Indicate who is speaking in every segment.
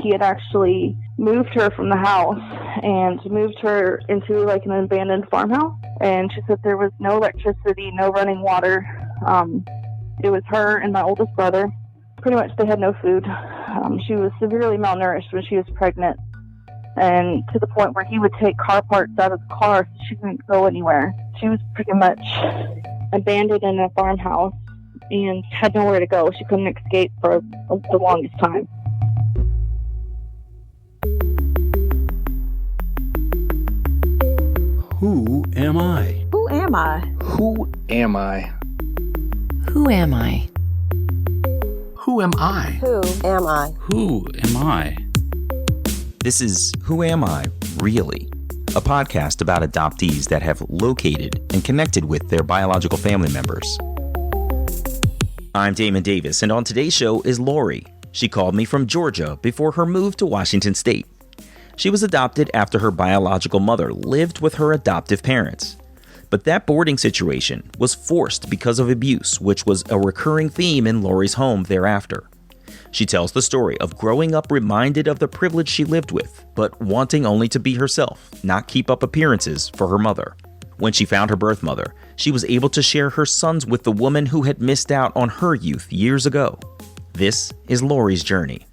Speaker 1: he had actually moved her from the house and moved her into like an abandoned farmhouse. And she said there was no electricity, no running water. It was her and my oldest brother. Pretty much they had no food. She was severely malnourished when she was pregnant, and to the point where he would take car parts out of the car so she couldn't go anywhere. She was pretty much abandoned in a farmhouse and had nowhere to go. She couldn't escape for the longest time.
Speaker 2: Who am I?
Speaker 3: Who am I?
Speaker 4: Who am I?
Speaker 5: Who am I?
Speaker 2: Who am I?
Speaker 3: Who am I?
Speaker 2: Who am I?
Speaker 6: This is Who Am I, Really? A podcast about adoptees that have located and connected with their biological family members. I'm Damon Davis, and on today's show is Lorie. She called me from Georgia before her move to Washington State. She was adopted after her biological mother lived with her adoptive parents. But that boarding situation was forced because of abuse, which was a recurring theme in Lorie's home thereafter. She tells the story of growing up reminded of the privilege she lived with, but wanting only to be herself, not keep up appearances for her mother. When she found her birth mother, she was able to share her sons with the woman who had missed out on her youth years ago. This is Lorie's journey.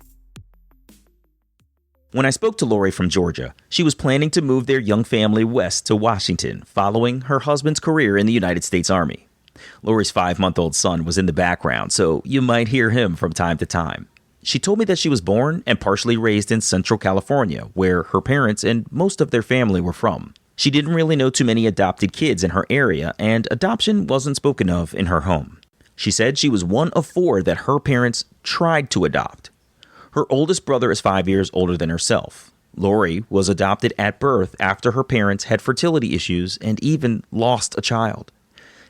Speaker 6: When I spoke to Lorie from Georgia, she was planning to move their young family west to Washington following her husband's career in the United States Army. Lorie's 5-month-old son was in the background, so you might hear him from time to time. She told me that she was born and partially raised in Central California, where her parents and most of their family were from. She didn't really know too many adopted kids in her area, and adoption wasn't spoken of in her home. She said she was one of 4 that her parents tried to adopt. Her oldest brother is 5 years older than herself. Lorie was adopted at birth after her parents had fertility issues and even lost a child.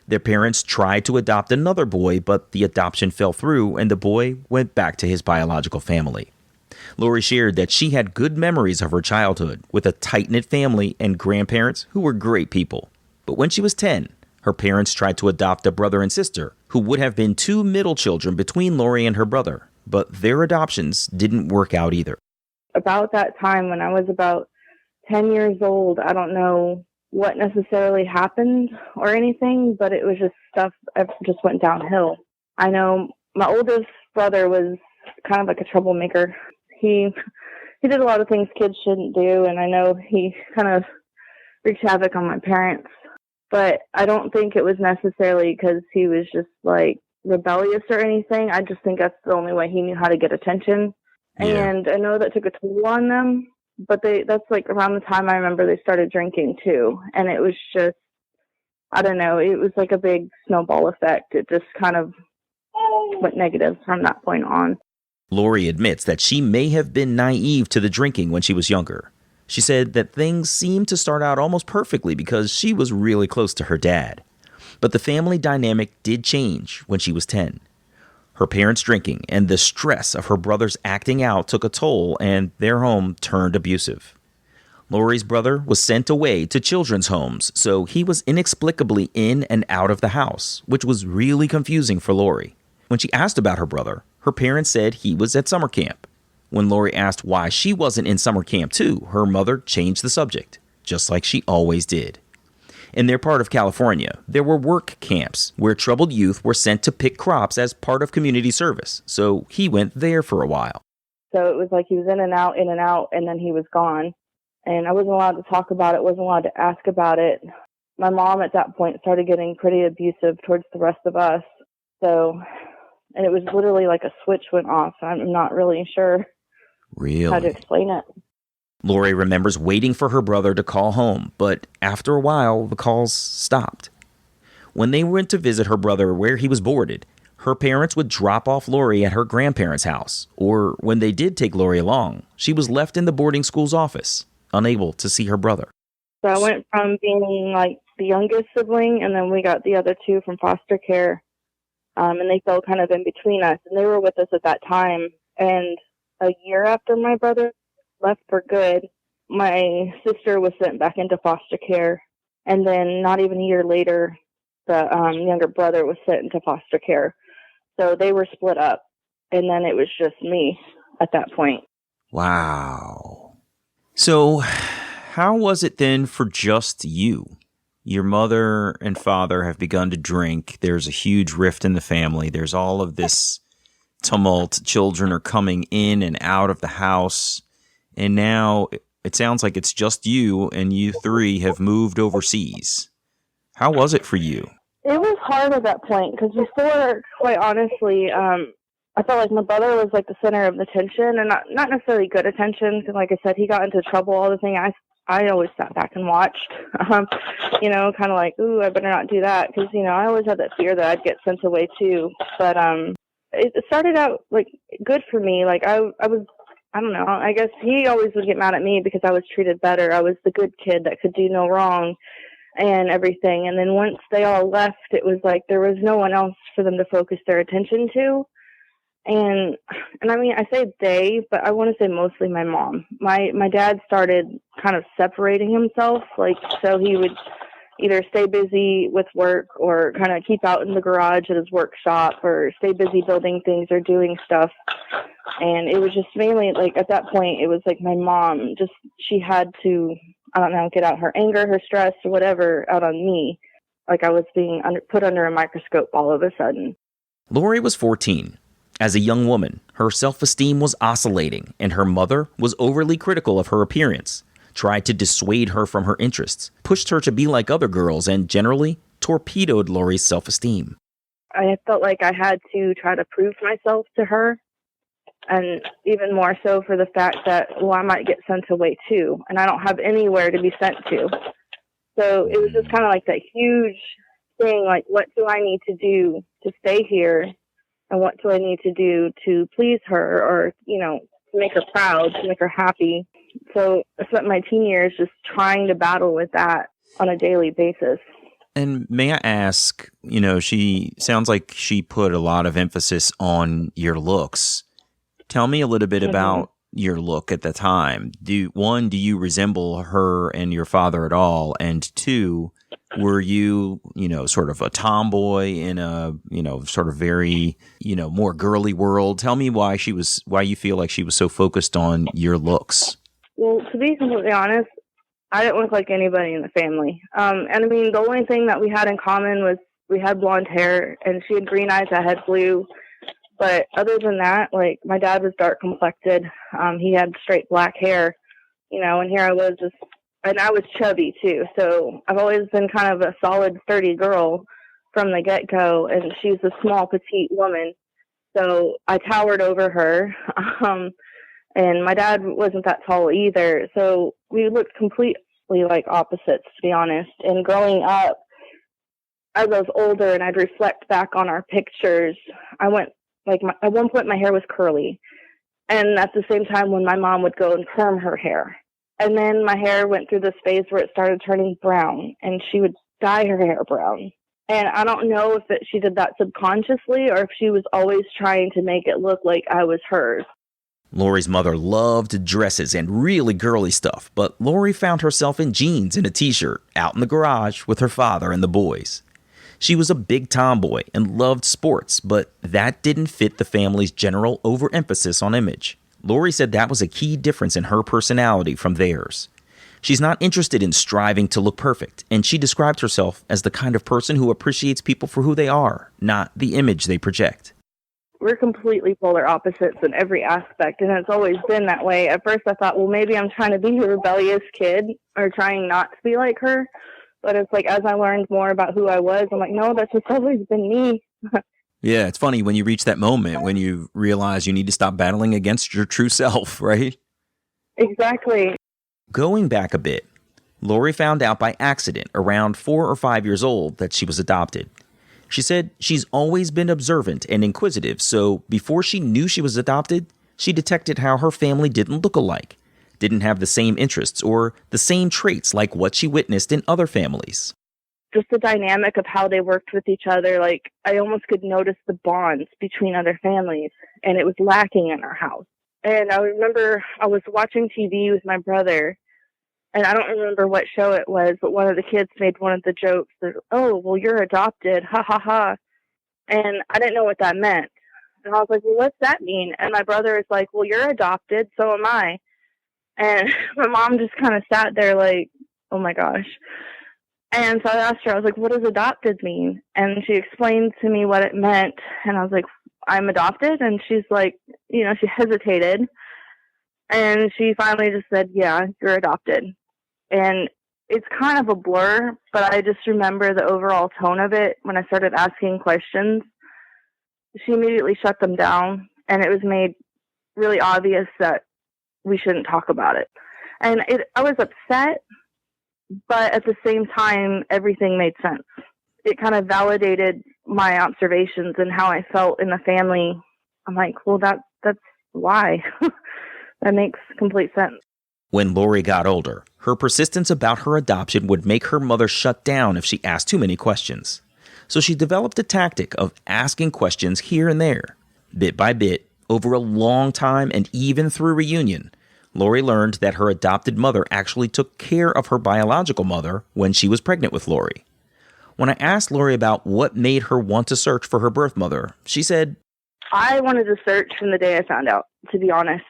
Speaker 6: Their parents tried to adopt another boy, but the adoption fell through and the boy went back to his biological family. Lorie shared that she had good memories of her childhood with a tight-knit family and grandparents who were great people. But when she was 10, her parents tried to adopt a brother and sister who would have been 2 middle children between Lorie and her brother. But their adoptions didn't work out either.
Speaker 1: About that time when I was about 10 years old, I don't know what necessarily happened or anything, but it was just stuff that just went downhill. I know my oldest brother was kind of like a troublemaker. He did a lot of things kids shouldn't do, and I know he kind of wreaked havoc on my parents. But I don't think it was necessarily because he was just like rebellious or anything. I just think that's the only way he knew how to get attention. Yeah. And I know that took a toll on them, but that's like around the time I remember they started drinking too. And it was just, I don't know, it was like a big snowball effect. It just kind of went negative from that point on.
Speaker 6: Lorie admits that she may have been naive to the drinking when she was younger. She said that things seemed to start out almost perfectly because she was really close to her dad. But the family dynamic did change when she was 10. Her parents' drinking and the stress of her brothers acting out took a toll, and their home turned abusive. Lorie's brother was sent away to children's homes, so he was inexplicably in and out of the house, which was really confusing for Lorie. When she asked about her brother, her parents said he was at summer camp. When Lorie asked why she wasn't in summer camp too, her mother changed the subject, just like she always did. In their part of California, there were work camps where troubled youth were sent to pick crops as part of community service, so he went there for a while.
Speaker 1: So it was like he was in and out, and then he was gone. And I wasn't allowed to talk about it, wasn't allowed to ask about it. My mom at that point started getting pretty abusive towards the rest of us. So, and it was literally like a switch went off. I'm not really sure how to explain it.
Speaker 6: Lorie remembers waiting for her brother to call home, but after a while, the calls stopped. When they went to visit her brother where he was boarded, her parents would drop off Lorie at her grandparents' house, or when they did take Lorie along, she was left in the boarding school's office, unable to see her brother.
Speaker 1: So I went from being like the youngest sibling, and then we got the other 2 from foster care, and they fell kind of in between us, and they were with us at that time. And a year after my brother left for good, my sister was sent back into foster care, and then not even a year later, the younger brother was sent into foster care. So they were split up, and then it was just me at that point.
Speaker 6: Wow. So how was it then for just you? Your mother and father have begun to drink. There's a huge rift in the family. There's all of this tumult. Children are coming in and out of the house. And now it sounds like it's just you, and you three have moved overseas. How was it for you?
Speaker 1: It was hard at that point because before, quite honestly, I felt like my brother was like the center of the attention, and not necessarily good attention. Because, like I said, he got into trouble all the thing. I always sat back and watched, kind of like, ooh, I better not do that, because I always had that fear that I'd get sent away too. But it started out like good for me. Like I was, I don't know. I guess he always would get mad at me because I was treated better. I was the good kid that could do no wrong and everything. And then once they all left, it was like there was no one else for them to focus their attention to. And I mean, I say they, but I want to say mostly my mom. My dad started kind of separating himself, like, so he would either stay busy with work or kind of keep out in the garage at his workshop or stay busy building things or doing stuff. And it was just mainly like at that point, it was like my mom, just, she had to, I don't know, get out her anger, her stress, or whatever out on me. Like I was being put under a microscope all of a sudden.
Speaker 6: Lorie was 14. As a young woman, her self-esteem was oscillating, and her mother was overly critical of her appearance, tried to dissuade her from her interests, pushed her to be like other girls, and generally torpedoed Lorie's self-esteem.
Speaker 1: I felt like I had to try to prove myself to her, and even more so for the fact that, well, I might get sent away too, and I don't have anywhere to be sent to. So it was just kind of like that huge thing, like, what do I need to do to stay here? And what do I need to do to please her or, to make her proud, to make her happy? So I spent my teen years just trying to battle with that on a daily basis.
Speaker 6: And may I ask, she sounds like she put a lot of emphasis on your looks. Tell me a little bit about your look at the time. Do you resemble her and your father at all? And two, were you, sort of a tomboy in a, sort of very, more girly world? Tell me why you feel like she was so focused on your looks.
Speaker 1: Well, to be completely honest, I didn't look like anybody in the family. And I mean, the only thing that we had in common was we had blonde hair, and she had green eyes, I had blue. But other than that, like, my dad was dark complected. He had straight black hair, and here I was just, and I was chubby too. So I've always been kind of a solid, sturdy girl from the get-go, and she's a small, petite woman. So I towered over her. And my dad wasn't that tall either. So we looked completely like opposites, to be honest. And growing up, as I was older and I'd reflect back on our pictures, I went, at one point my hair was curly. And at the same time when my mom would go and perm her hair. And then my hair went through this phase where it started turning brown, and she would dye her hair brown. And I don't know if she did that subconsciously or if she was always trying to make it look like I was hers.
Speaker 6: Lorie's mother loved dresses and really girly stuff, but Lorie found herself in jeans and a t-shirt out in the garage with her father and the boys. She was a big tomboy and loved sports, but that didn't fit the family's general overemphasis on image. Lorie said that was a key difference in her personality from theirs. She's not interested in striving to look perfect, and she described herself as the kind of person who appreciates people for who they are, not the image they project.
Speaker 1: We're completely polar opposites in every aspect, and it's always been that way. At first I thought, well, maybe I'm trying to be a rebellious kid or trying not to be like her. But it's like, as I learned more about who I was, I'm like, no, that's just always been me.
Speaker 6: Yeah, it's funny when you reach that moment when you realize you need to stop battling against your true self, right?
Speaker 1: Exactly.
Speaker 6: Going back a bit, Lorie found out by accident around 4 or 5 years old that she was adopted. She said she's always been observant and inquisitive, so before she knew she was adopted, she detected how her family didn't look alike, didn't have the same interests or the same traits like what she witnessed in other families.
Speaker 1: Just the dynamic of how they worked with each other, like, I almost could notice the bonds between other families, and it was lacking in our house. And I remember I was watching TV with my brother, and I don't remember what show it was, but one of the kids made one of the jokes that, oh, well, you're adopted, ha ha ha. And I didn't know what that meant. And I was like, well, what's that mean? And my brother is like, well, you're adopted, so am I. And my mom just kind of sat there like, oh my gosh. And so I asked her, I was like, what does adopted mean? And she explained to me what it meant. And I was like, I'm adopted? And she's like, she hesitated. And she finally just said, yeah, you're adopted. And it's kind of a blur, but I just remember the overall tone of it when I started asking questions. She immediately shut them down, and it was made really obvious that we shouldn't talk about it. And I was upset, but at the same time, everything made sense. It kind of validated my observations and how I felt in the family. I'm like, well, that's why. That makes complete sense.
Speaker 6: When Lorie got older, her persistence about her adoption would make her mother shut down if she asked too many questions. So she developed a tactic of asking questions here and there. Bit by bit, over a long time and even through reunion, Lorie learned that her adopted mother actually took care of her biological mother when she was pregnant with Lorie. When I asked Lorie about what made her want to search for her birth mother, she said,
Speaker 1: I wanted to search from the day I found out, to be honest.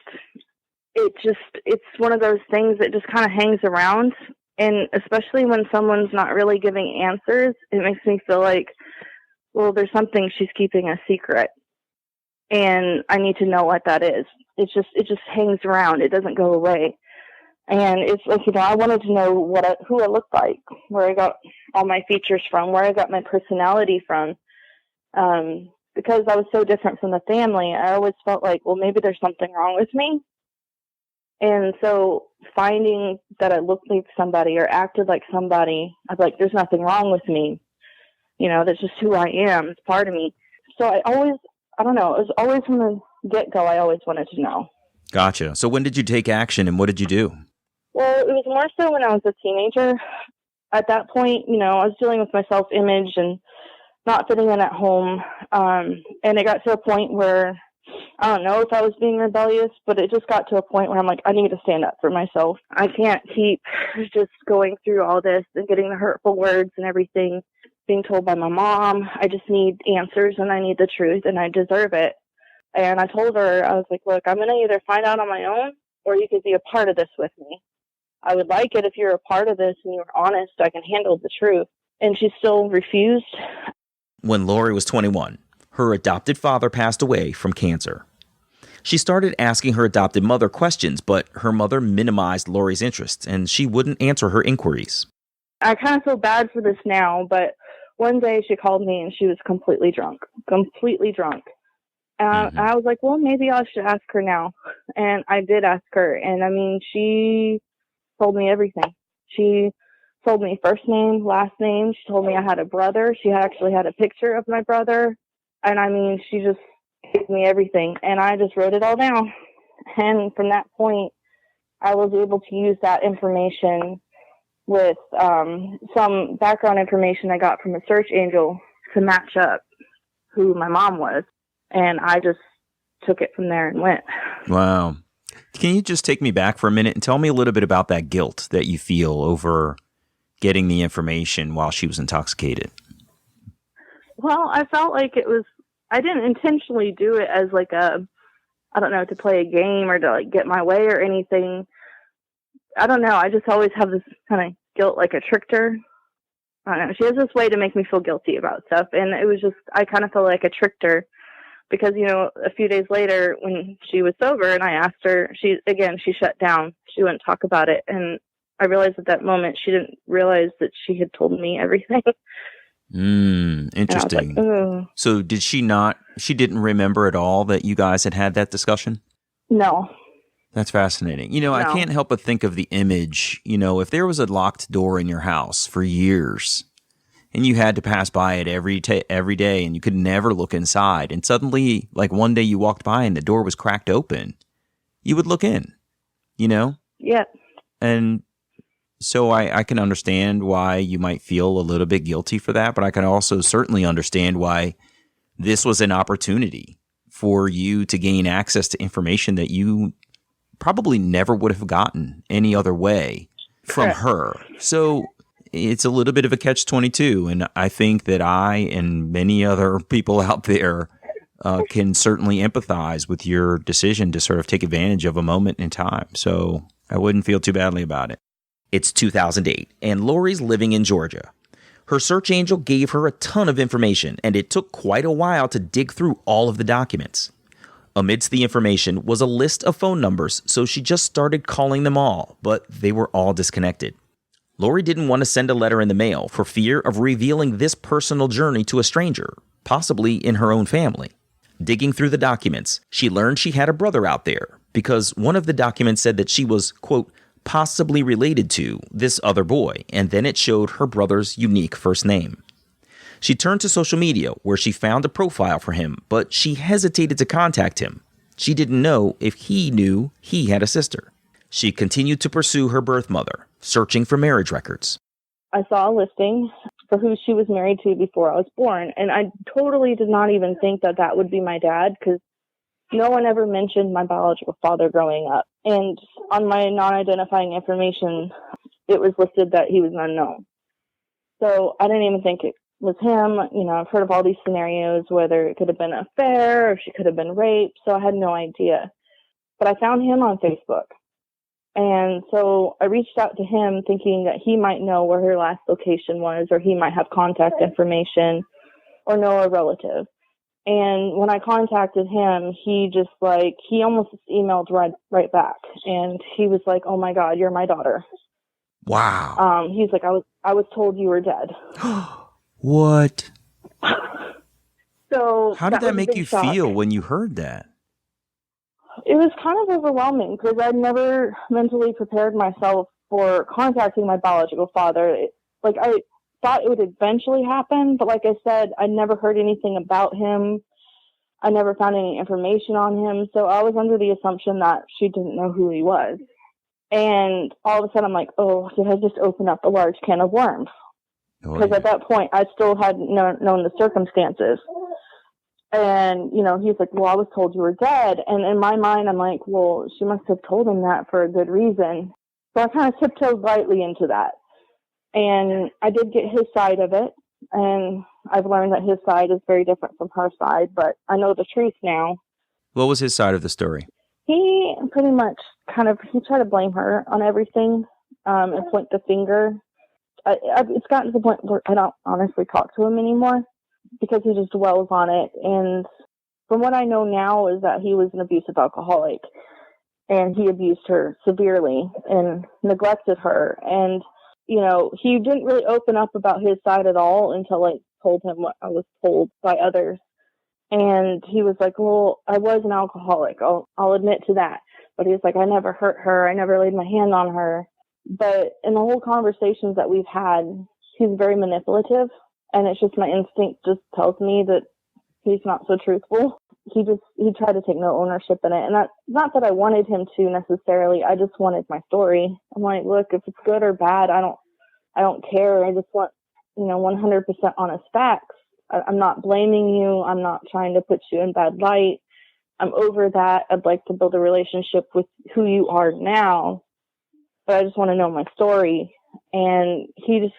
Speaker 1: It's one of those things that just kind of hangs around. And especially when someone's not really giving answers, it makes me feel like, well, there's something she's keeping a secret. And I need to know what that is. It just hangs around. It doesn't go away. And it's like, I wanted to know who I looked like, where I got all my features from, where I got my personality from. Because I was so different from the family, I always felt like, well, maybe there's something wrong with me. And so finding that I looked like somebody or acted like somebody, I was like, there's nothing wrong with me. That's just who I am. It's part of me. So I don't know, it was always from the get-go, I always wanted to know.
Speaker 6: Gotcha. So when did you take action and what did you do?
Speaker 1: Well, it was more so when I was a teenager. At that point, I was dealing with my self-image and not fitting in at home. And it got to a point where I don't know if I was being rebellious, but it just got to a point where I'm like, I need to stand up for myself. I can't keep just going through all this and getting the hurtful words and everything being told by my mom. I just need answers and I need the truth and I deserve it. And I told her, I was like, look, I'm going to either find out on my own or you could be a part of this with me. I would like it if you're a part of this and you're honest, I can handle the truth. And she still refused.
Speaker 6: When Lorie was 21, her adopted father passed away from cancer. She started asking her adopted mother questions, but her mother minimized Lorie's interests, and she wouldn't answer her inquiries.
Speaker 1: I kind of feel bad for this now, but one day she called me and she was completely drunk. I was like, well, maybe I should ask her now. And I did ask her, and she told me everything. She told me first name, last name. She told me I had a brother. She actually had a picture of my brother. And she just gave me everything. And I just wrote it all down. And from that point, I was able to use that information with some background information I got from a search angel to match up who my mom was. And I just took it from there and went.
Speaker 6: Wow. Can you just take me back for a minute and tell me a little bit about that guilt that you feel over getting the information while she was intoxicated?
Speaker 1: Well, I felt like I didn't intentionally do it as to play a game or to get my way or anything. I don't know. I just always have this kind of guilt, like I tricked her. I don't know. She has this way to make me feel guilty about stuff. And it was just, I kind of felt like I tricked her because, a few days later when she was sober and I asked her, she shut down. She wouldn't talk about it. And I realized at that moment, she didn't realize that she had told me everything.
Speaker 6: Interesting.
Speaker 1: Like,
Speaker 6: so she didn't remember at all that you guys had that discussion?
Speaker 1: No.
Speaker 6: That's fascinating. No. I can't help but think of the image, if there was a locked door in your house for years and you had to pass by it every day and you could never look inside and suddenly, like one day you walked by and the door was cracked open, you would look in,
Speaker 1: Yeah.
Speaker 6: And so I can understand why you might feel a little bit guilty for that, but I can also certainly understand why this was an opportunity for you to gain access to information that you probably never would have gotten any other way from her. So it's a little bit of a catch-22, and I think that I and many other people out there
Speaker 3: can certainly empathize with your decision to sort of take advantage of a moment in time. So I wouldn't feel too badly about it.
Speaker 6: It's 2008, and Lorie's living in Georgia. Her search angel gave her a ton of information, and it took quite a while to dig through all of the documents. Amidst the information was a list of phone numbers, so she just started calling them all, but they were all disconnected. Lorie didn't want to send a letter in the mail for fear of revealing this personal journey to a stranger, possibly in her own family. Digging through the documents, she learned she had a brother out there because one of the documents said that she was, quote, possibly related to this other boy, and then it showed her brother's unique first name. She turned to social media where she found a profile for him, but she hesitated to contact him. She didn't know if he knew he had a sister. She continued to pursue her birth mother, searching for marriage records.
Speaker 1: I saw a listing for who she was married to before I was born, and I totally did not even think that that would be my dad because no one ever mentioned my biological father growing up. And on my non-identifying information, it was listed that he was unknown. So I didn't even think it was him. I've heard of all these scenarios, whether it could have been an affair or she could have been raped. So I had no idea. But I found him on Facebook. And so I reached out to him thinking that he might know where her last location was, or he might have contact information or know a relative. And when I contacted him, he almost emailed right back. And he was like, "Oh my God, you're my daughter."
Speaker 3: Wow.
Speaker 1: He's like, I was told you were dead.
Speaker 3: What?
Speaker 1: So
Speaker 3: how did that
Speaker 1: was a
Speaker 3: make
Speaker 1: big
Speaker 3: you
Speaker 1: shock.
Speaker 3: feel when you heard that?
Speaker 1: It was kind of overwhelming because I'd never mentally prepared myself for contacting my biological father. I thought it would eventually happen, but like I said, I never heard anything about him. I never found any information on him, so I was under the assumption that she didn't know who he was. And all of a sudden I'm like, oh, did I just open up a large can of worms? Because at that point I still hadn't known the circumstances. And, he's like, "Well, I was told you were dead." And in my mind, I'm like, well, she must have told him that for a good reason. So I kind of tiptoed lightly into that. And I did get his side of it. And I've learned that his side is very different from her side, but I know the truth now.
Speaker 3: What was his side of the story?
Speaker 1: He pretty much he tried to blame her on everything and point the finger. It's gotten to the point where I don't honestly talk to him anymore because he just dwells on it. And from what I know now is that he was an abusive alcoholic and he abused her severely and neglected her. And, he didn't really open up about his side at all until I told him what I was told by others. And he was like, "Well, I was an alcoholic. I'll admit to that." But he was like, "I never hurt her. I never laid my hand on her." But in the whole conversations that we've had, he's very manipulative. And it's just my instinct just tells me that he's not so truthful. He tried to take no ownership in it. And that's not that I wanted him to necessarily. I just wanted my story. I'm like, look, if it's good or bad, I don't care. I just want, 100% honest facts. I'm not blaming you. I'm not trying to put you in bad light. I'm over that. I'd like to build a relationship with who you are now, but I just want to know my story. And he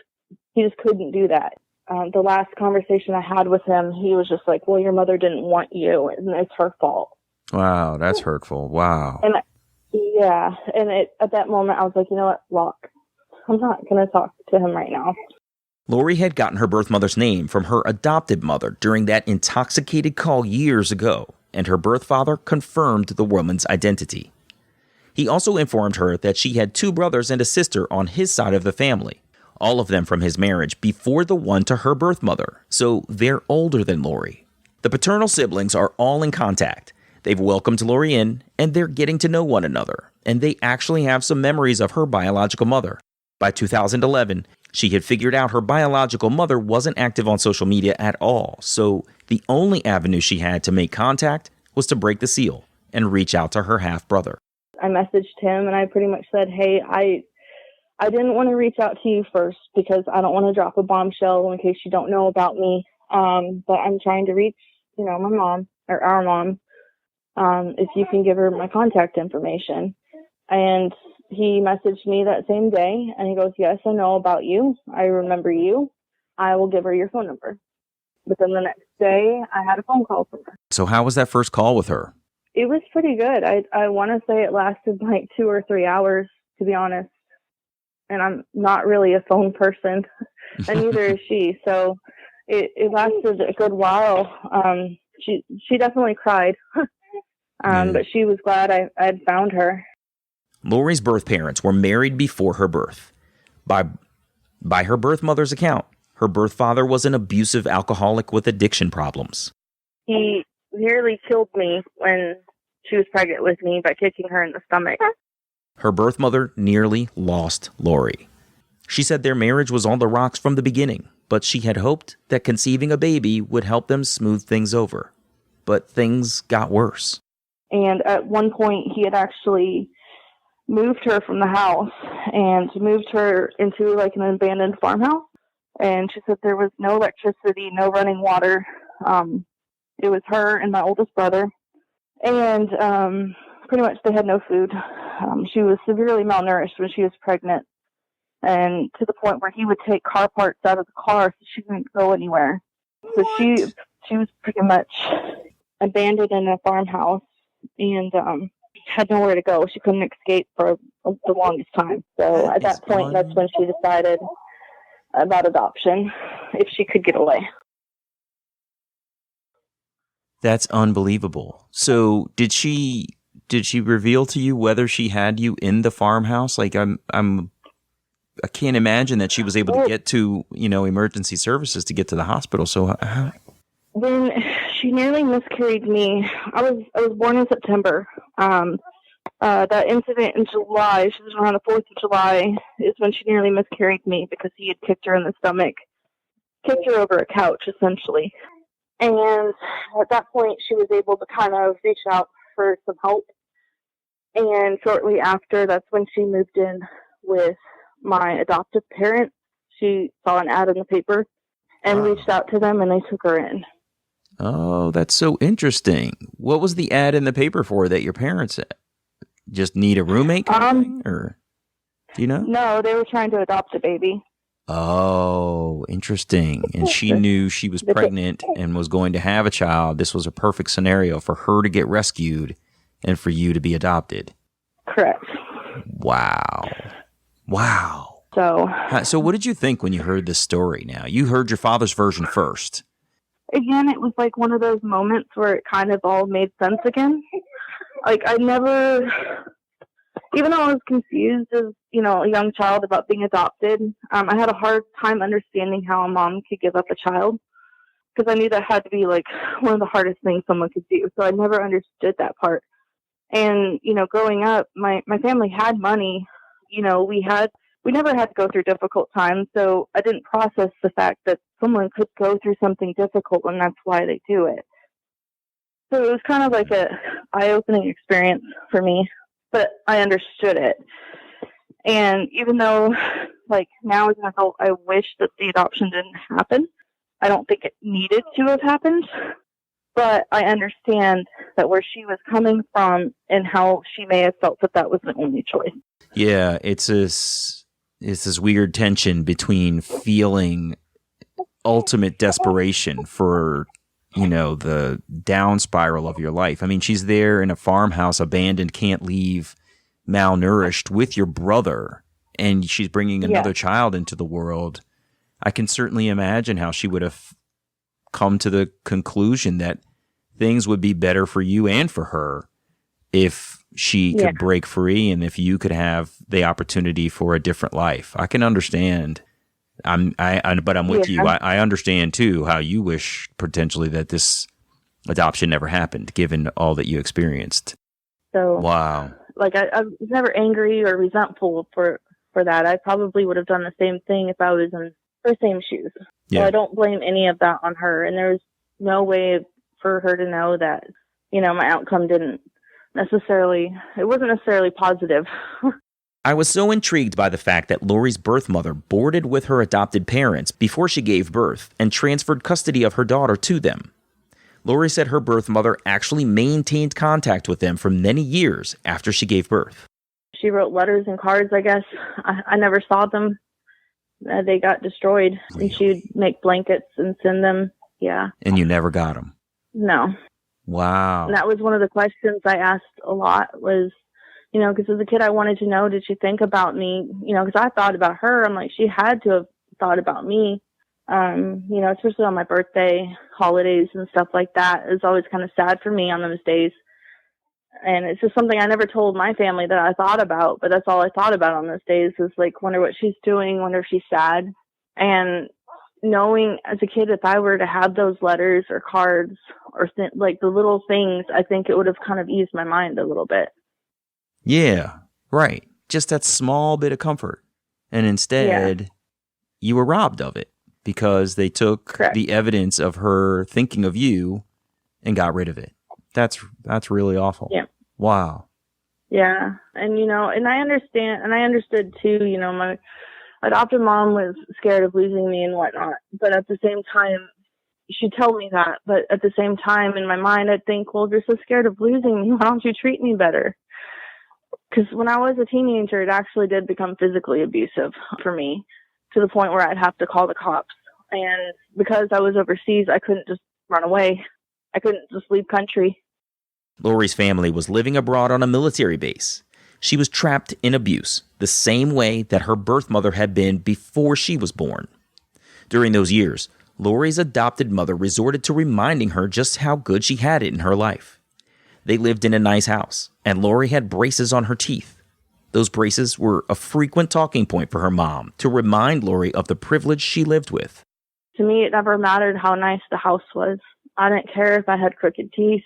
Speaker 1: just couldn't do that. The last conversation I had with him, he was just like, "Well, your mother didn't want you, and it's her fault."
Speaker 3: Wow, that's hurtful. Wow.
Speaker 1: And at that moment, I was like, you know what, Locke, I'm not going to talk to him right now.
Speaker 6: Lorie had gotten her birth mother's name from her adopted mother during that intoxicated call years ago, and her birth father confirmed the woman's identity. He also informed her that she had 2 brothers and a sister on his side of the family, all of them from his marriage before the one to her birth mother, so they're older than Lorie. The paternal siblings are all in contact. They've welcomed Lorie in, and they're getting to know one another, and they actually have some memories of her biological mother. By 2011, she had figured out her biological mother wasn't active on social media at all, so the only avenue she had to make contact was to break the seal and reach out to her half-brother.
Speaker 1: I messaged him, and I pretty much said, "Hey, I didn't want to reach out to you first because I don't want to drop a bombshell in case you don't know about me. But I'm trying to reach, my mom or our mom. If you can give her my contact information." And he messaged me that same day and he goes, "Yes, I know about you. I remember you. I will give her your phone number." Within the next day, I had a phone call from her.
Speaker 3: So how was that first call with her?
Speaker 1: It was pretty good. I want to say it lasted like 2 or 3 hours, to be honest. And I'm not really a phone person, and neither is she. So it lasted a good while. She definitely cried, but she was glad I had found her.
Speaker 6: Lorie's birth parents were married before her birth. By her birth mother's account, her birth father was an abusive alcoholic with addiction problems.
Speaker 1: He nearly killed me when she was pregnant with me by kicking her in the stomach.
Speaker 6: Her birth mother nearly lost Lorie. She said their marriage was on the rocks from the beginning, but she had hoped that conceiving a baby would help them smooth things over. But things got worse.
Speaker 1: And at one point, he had actually moved her from the house and moved her into like an abandoned farmhouse. And she said there was no electricity, no running water. It was her and my oldest brother. And pretty much they had no food. She was severely malnourished when she was pregnant, and to the point where he would take car parts out of the car so she couldn't go anywhere. So she was pretty much abandoned in a farmhouse and had nowhere to go. She couldn't escape for the longest time. So at that point, that's when she decided about adoption, if she could get away.
Speaker 3: That's unbelievable. So did she reveal to you whether she had you in the farmhouse? Like I can't imagine that she was able to get to, emergency services to get to the hospital. So
Speaker 1: when she nearly miscarried me, I was born in September. That incident in July, she was around the 4th of July, is when she nearly miscarried me because he had kicked her in the stomach, kicked her over a couch, essentially. And at that point, she was able to kind of reach out for some help. And shortly after, that's when she moved in with my adoptive parents. She saw an ad in the paper and reached out to them, and they took her in.
Speaker 3: Oh, that's so interesting. What was the ad in the paper for that your parents just need a roommate kind of thing? Or do you know?
Speaker 1: No, they were trying to adopt a baby.
Speaker 3: Oh, interesting. And she knew she was pregnant and was going to have a child. This was a perfect scenario for her to get rescued and for you to be adopted.
Speaker 1: Correct.
Speaker 3: Wow. So what did you think when you heard this story now? You heard your father's version first.
Speaker 1: Again, it was like one of those moments where it kind of all made sense again. Like I never, even though I was confused as, a young child about being adopted, I had a hard time understanding how a mom could give up a child because I knew that had to be like one of the hardest things someone could do. So I never understood that part. And, growing up, my family had money. We never had to go through difficult times. So I didn't process the fact that someone could go through something difficult and that's why they do it. So it was kind of like a eye-opening experience for me, but I understood it. And even though, like, now as an adult, I wish that the adoption didn't happen, I don't think it needed to have happened. But I understand that where she was coming from and how she may have felt that was the only choice.
Speaker 3: Yeah, it's this weird tension between feeling ultimate desperation for, the down spiral of your life. I mean, she's there in a farmhouse, abandoned, can't leave, malnourished with your brother, and she's bringing another child into the world. I can certainly imagine how she would have come to the conclusion that things would be better for you and for her if she could break free and if you could have the opportunity for a different life. I can understand. But I'm with you. I understand too how you wish potentially that this adoption never happened, given all that you experienced.
Speaker 1: So
Speaker 3: wow.
Speaker 1: Like I was never angry or resentful for that. I probably would have done the same thing if I was in her same shoes.
Speaker 3: Yeah.
Speaker 1: So I don't blame any of that on her. And there was no way for her to know that, my outcome wasn't necessarily positive.
Speaker 6: I was so intrigued by the fact that Lorie's birth mother boarded with her adopted parents before she gave birth and transferred custody of her daughter to them. Lorie said her birth mother actually maintained contact with them for many years after she gave birth.
Speaker 1: She wrote letters and cards, I guess. I never saw them. They got destroyed. And she would make blankets and send them Yeah.
Speaker 3: And you never got them?
Speaker 1: No.
Speaker 3: Wow.
Speaker 1: And that was one of the questions I asked a lot was, you know, because as a kid, I wanted to know, did she think about me? You know, because I thought about her. I'm like, she had to have thought about me. You know, especially on my birthday, holidays and stuff like that. It's always kind of sad for me on those days. And it's just something I never told my family that I thought about, but that's all I thought about on those days is like, wonder what she's doing, wonder if she's sad. And knowing as a kid, if I were to have those letters or cards or like the little things, I think it would have kind of eased my mind a little bit.
Speaker 3: Yeah, right. Just that small bit of comfort. And instead, you were robbed of it because they took
Speaker 1: Correct.
Speaker 3: the evidence of her thinking of you and got rid of it. That's really awful.
Speaker 1: Yeah.
Speaker 3: Wow.
Speaker 1: Yeah. And, you know, and I understand, and I understood too, you know, my adoptive mom was scared of losing me and whatnot. But at the same time, she'd tell me that. But at the same time, in my mind, I'd think, well, if you're so scared of losing me, why don't you treat me better? Because when I was a teenager, it actually did become physically abusive for me to the point where I'd have to call the cops. And because I was overseas, I couldn't just run away. I couldn't just leave country.
Speaker 6: Lorie's family was living abroad on a military base. She was trapped in abuse, the same way that her birth mother had been before she was born. During those years, Lorie's adopted mother resorted to reminding her just how good she had it in her life. They lived in a nice house, and Lorie had braces on her teeth. Those braces were a frequent talking point for her mom to remind Lorie of the privilege she lived with.
Speaker 1: To me, it never mattered how nice the house was. I didn't care if I had crooked teeth.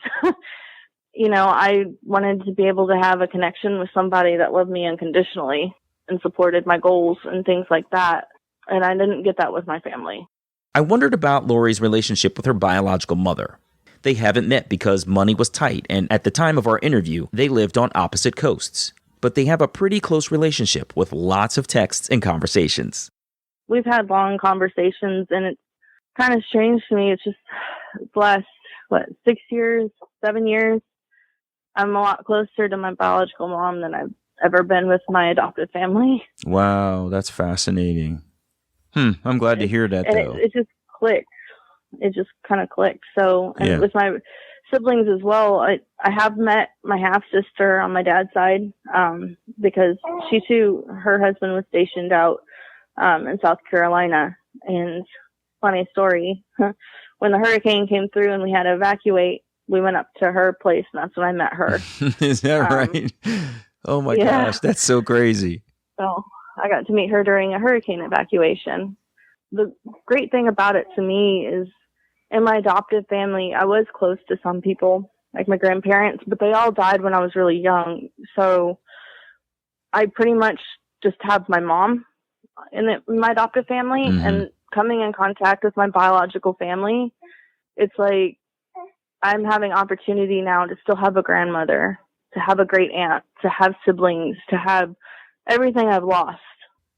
Speaker 1: You know, I wanted to be able to have a connection with somebody that loved me unconditionally and supported my goals and things like that. And I didn't get that with my family.
Speaker 6: I wondered about Lorie's relationship with her biological mother. They haven't met because money was tight, and at the time of our interview, they lived on opposite coasts. But they have a pretty close relationship with lots of texts and conversations.
Speaker 1: We've had long conversations, and it's kind of strange to me. It's just the last, 6 years, 7 years. I'm a lot closer to my biological mom than I've ever been with my adopted family.
Speaker 3: Wow, that's fascinating. I'm glad to hear that, though.
Speaker 1: It just clicked. It just kind of clicked. So, and with my siblings as well, I have met my half-sister on my dad's side because she, too, her husband was stationed out in South Carolina. And funny story, when the hurricane came through and we had to evacuate, we went up to her place, and that's when I met her.
Speaker 3: Is that right? Oh, my gosh. That's so crazy.
Speaker 1: So I got to meet her during a hurricane evacuation. The great thing about it to me is in my adoptive family, I was close to some people, like my grandparents, but they all died when I was really young. So I pretty much just have my mom in my adoptive family, and coming in contact with my biological family, it's like I'm having opportunity now to still have a grandmother, to have a great aunt, to have siblings, to have everything I've lost.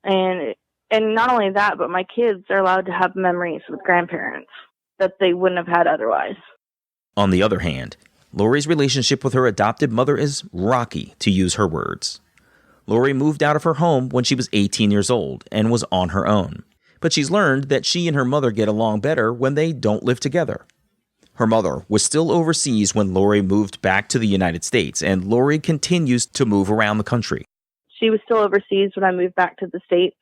Speaker 1: And not only that, but my kids are allowed to have memories with grandparents that they wouldn't have had otherwise.
Speaker 6: On the other hand, Lorie's relationship with her adopted mother is rocky, to use her words. Lorie moved out of her home when she was 18 years old and was on her own. But she's learned that she and her mother get along better when they don't live together. Her mother was still overseas when Lorie moved back to the United States, and Lorie continues to move around the country.
Speaker 1: She was still overseas when I moved back to the States,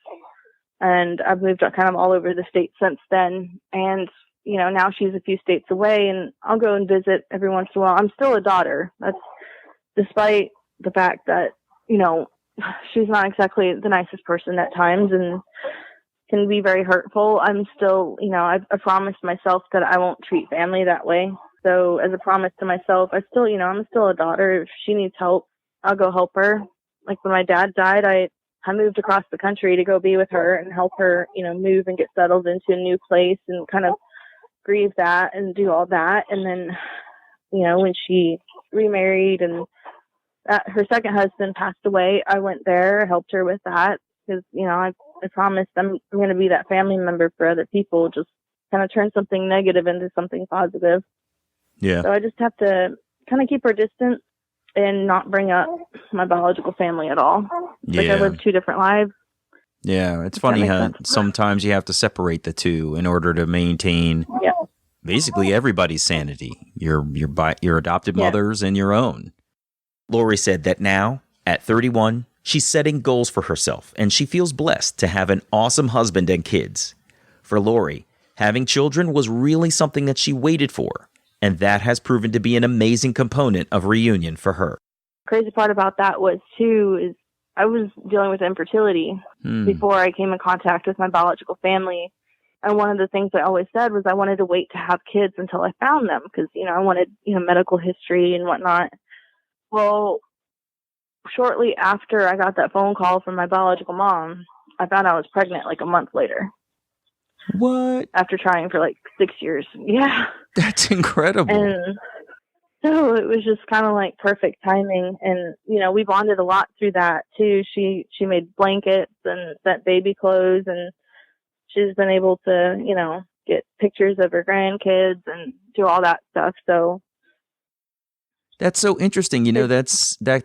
Speaker 1: and I've moved kind of all over the States since then. And, you know, now she's a few states away, and I'll go and visit every once in a while. I'm still a daughter. That's despite the fact that, you know, she's not exactly the nicest person at times and can be very hurtful. I'm still, you know, I promised myself that I won't treat family that way. So as a promise to myself, I still, you know, I'm still a daughter. If she needs help, I'll go help her. Like when my dad died, I moved across the country to go be with her and help her, you know, move and get settled into a new place and kind of grieve that and do all that. And then, you know, when she remarried and her second husband passed away, I went there, helped her with that because, you know, I promised I'm going to be that family member for other people, just kind of turn something negative into something positive.
Speaker 3: Yeah.
Speaker 1: So I just have to kind of keep her distance and not bring up my biological family at all.
Speaker 3: Yeah.
Speaker 1: Like I live two different lives.
Speaker 3: Yeah, it's funny how sometimes you have to separate the two in order to maintain basically everybody's sanity, your adopted mother's and your own.
Speaker 6: Lorie said that now, at 31, she's setting goals for herself, and she feels blessed to have an awesome husband and kids. For Lorie, having children was really something that she waited for, and that has proven to be an amazing component of reunion for her.
Speaker 1: Crazy part about that was, too, is I was dealing with infertility before I came in contact with my biological family. And one of the things I always said was I wanted to wait to have kids until I found them because, I wanted, medical history and whatnot. Well, shortly after I got that phone call from my biological mom, I found I was pregnant like a month later.
Speaker 3: What?
Speaker 1: After trying for like 6 years. Yeah.
Speaker 3: That's incredible.
Speaker 1: And so it was just kind of like perfect timing. And, we bonded a lot through that too. She made blankets and sent baby clothes, and she's been able to, get pictures of her grandkids and do all that stuff. So
Speaker 3: that's so interesting. That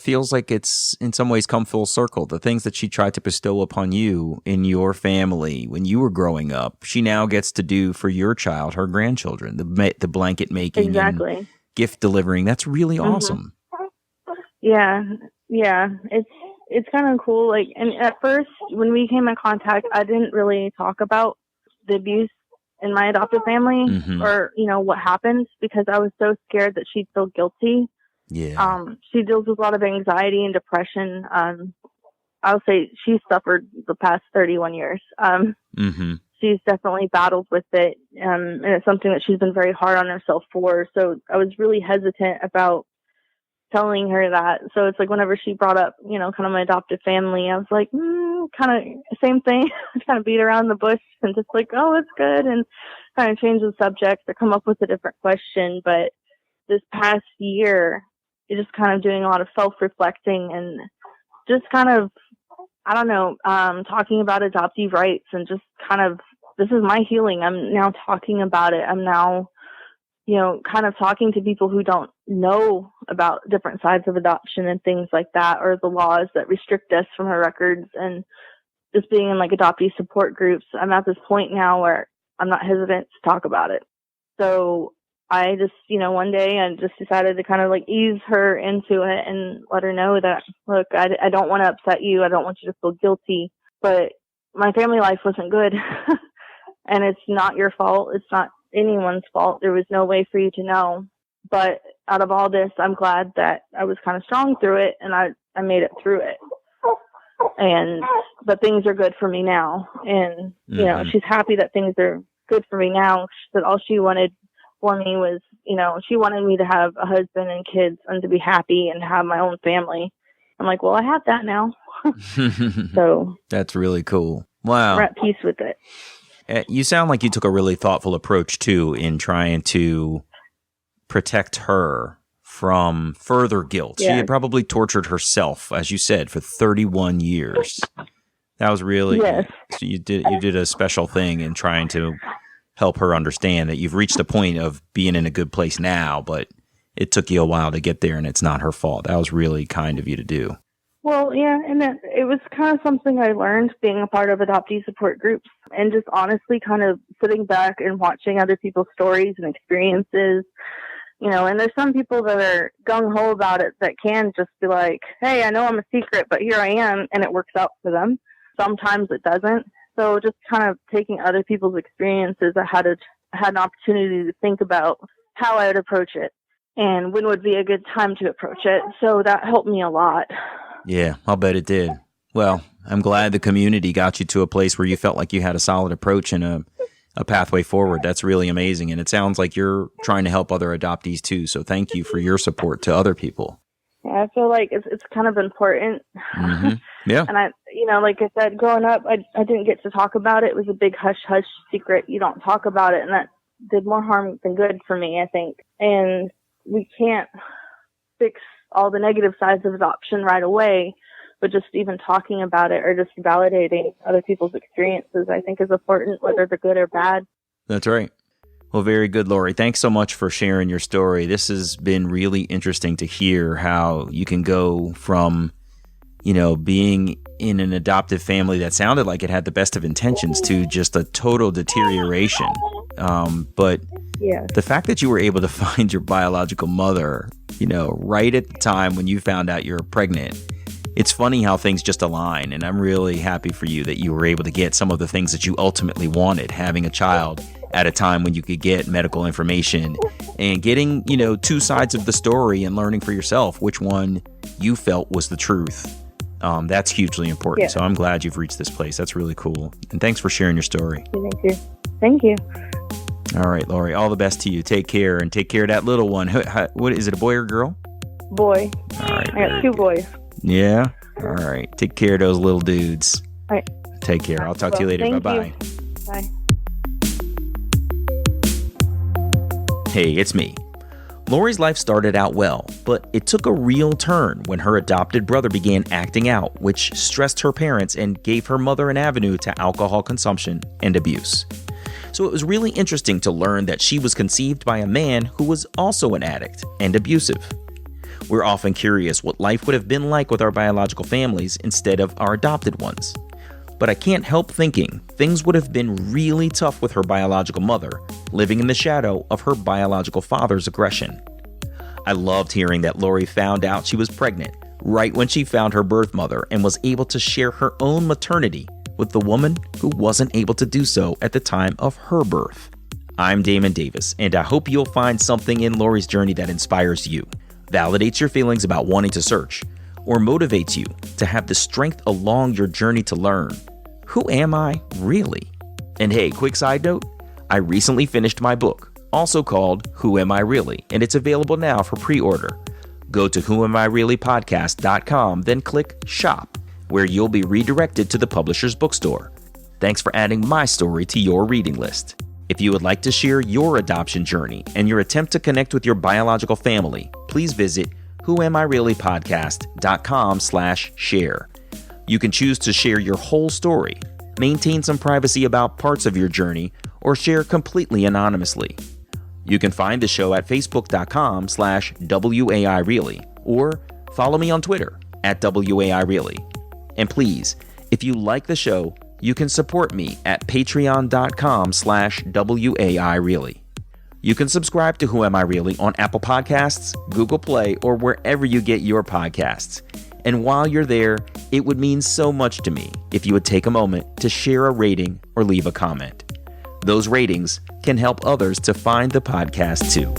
Speaker 3: feels like it's in some ways come full circle. The things that she tried to bestow upon you in your family when you were growing up, she now gets to do for your child, her grandchildren, the blanket making,
Speaker 1: exactly,
Speaker 3: and gift delivering. That's really awesome.
Speaker 1: Yeah. It's kind of cool. Like, and at first when we came in contact, I didn't really talk about the abuse in my adoptive family or, what happened, because I was so scared that she'd feel guilty.
Speaker 3: Yeah.
Speaker 1: She deals with a lot of anxiety and depression. I would say she's suffered the past 31 years. She's definitely battled with it. And it's something that she's been very hard on herself for. So I was really hesitant about telling her that. So it's like whenever she brought up, kind of my adoptive family, I was like, kind of same thing, kind of beat around the bush and just like, oh, it's good, and kind of change the subject or come up with a different question. But this past year, you're just kind of doing a lot of self-reflecting and just kind of, I don't know, talking about adoptive rights and just kind of, this is my healing. I'm now talking about it. I'm now, kind of talking to people who don't know about different sides of adoption and things like that, or the laws that restrict us from our records, and just being in like adoptee support groups. I'm at this point now where I'm not hesitant to talk about it. So I just, one day I just decided to kind of like ease her into it and let her know that, look, I don't want to upset you. I don't want you to feel guilty, but my family life wasn't good. And it's not your fault. It's not anyone's fault. There was no way for you to know. But out of all this, I'm glad that I was kind of strong through it, and I made it through it. But things are good for me now. And, she's happy that things are good for me now. That all she wanted for me was, she wanted me to have a husband and kids and to be happy and have my own family. I'm like, well, I have that now. So
Speaker 3: that's really cool. Wow.
Speaker 1: We're at peace with it.
Speaker 3: You sound like you took a really thoughtful approach, too, in trying to protect her from further guilt. Yeah. She had probably tortured herself, as you said, for 31 years. That was really,
Speaker 1: yes.
Speaker 3: So you did a special thing in trying to help her understand that you've reached a point of being in a good place now, but it took you a while to get there, and it's not her fault. That was really kind of you to do.
Speaker 1: Well, yeah, and it was kind of something I learned being a part of adoptee support groups, and just honestly kind of sitting back and watching other people's stories and experiences, and there's some people that are gung-ho about it that can just be like, hey, I know I'm a secret, but here I am, and it works out for them. Sometimes it doesn't. So just kind of taking other people's experiences, I had an opportunity to think about how I would approach it and when would be a good time to approach it. So that helped me a lot.
Speaker 3: Yeah, I'll bet it did. Well, I'm glad the community got you to a place where you felt like you had a solid approach and a pathway forward. That's really amazing. And it sounds like you're trying to help other adoptees too. So thank you for your support to other people.
Speaker 1: Yeah, I feel like it's kind of important.
Speaker 3: Mm-hmm. Yeah.
Speaker 1: And I, like I said, growing up, I didn't get to talk about it. It was a big hush-hush secret. You don't talk about it. And that did more harm than good for me, I think. And we can't fix all the negative sides of adoption right away, but just even talking about it or just validating other people's experiences, I think is important, whether they're good or bad.
Speaker 3: That's right. Well, very good, Lorie. Thanks so much for sharing your story. This has been really interesting to hear how you can go from, being in an adoptive family that sounded like it had the best of intentions to just a total deterioration But
Speaker 1: Yeah.
Speaker 3: the fact that you were able to find your biological mother, right at the time when you found out you were pregnant, it's funny how things just align. And I'm really happy for you that you were able to get some of the things that you ultimately wanted, having a child at a time when you could get medical information and getting, two sides of the story and learning for yourself which one you felt was the truth. That's hugely important.
Speaker 1: Yeah.
Speaker 3: So I'm glad you've reached this place. That's really cool. And thanks for sharing your story.
Speaker 1: Thank you. Thank you.
Speaker 3: All right, Lorie, all the best to you. Take care, and take care of that little one. What is it, a boy or girl?
Speaker 1: Boy.
Speaker 3: All right.
Speaker 1: I got 2 boys.
Speaker 3: Yeah? All right. Take care of those little dudes.
Speaker 1: All right.
Speaker 3: Take care. I'll talk to you later.
Speaker 1: Thank
Speaker 3: Bye-bye.
Speaker 1: you. Bye.
Speaker 6: Hey, it's me. Lorie's life started out well, but it took a real turn when her adopted brother began acting out, which stressed her parents and gave her mother an avenue to alcohol consumption and abuse. So it was really interesting to learn that she was conceived by a man who was also an addict and abusive. We're often curious what life would have been like with our biological families instead of our adopted ones. But I can't help thinking things would have been really tough with her biological mother, living in the shadow of her biological father's aggression. I loved hearing that Lorie found out she was pregnant right when she found her birth mother and was able to share her own maternity with the woman who wasn't able to do so at the time of her birth. I'm Damon Davis, and I hope you'll find something in Lorie's journey that inspires you, validates your feelings about wanting to search, or motivates you to have the strength along your journey to learn, who am I really? And hey, quick side note, I recently finished my book, also called Who Am I Really? And it's available now for pre-order. Go to whoamireallypodcast.com, then click Shop, where you'll be redirected to the publisher's bookstore. Thanks for adding my story to your reading list. If you would like to share your adoption journey and your attempt to connect with your biological family, please visit whoamireallypodcast.com/share. You can choose to share your whole story, maintain some privacy about parts of your journey, or share completely anonymously. You can find the show at facebook.com/WAIReally or follow me on Twitter @WAIReally. And please, if you like the show, you can support me at patreon.com/WAIReally. You can subscribe to Who Am I Really on Apple Podcasts, Google Play, or wherever you get your podcasts. And while you're there, it would mean so much to me if you would take a moment to share a rating or leave a comment. Those ratings can help others to find the podcast too.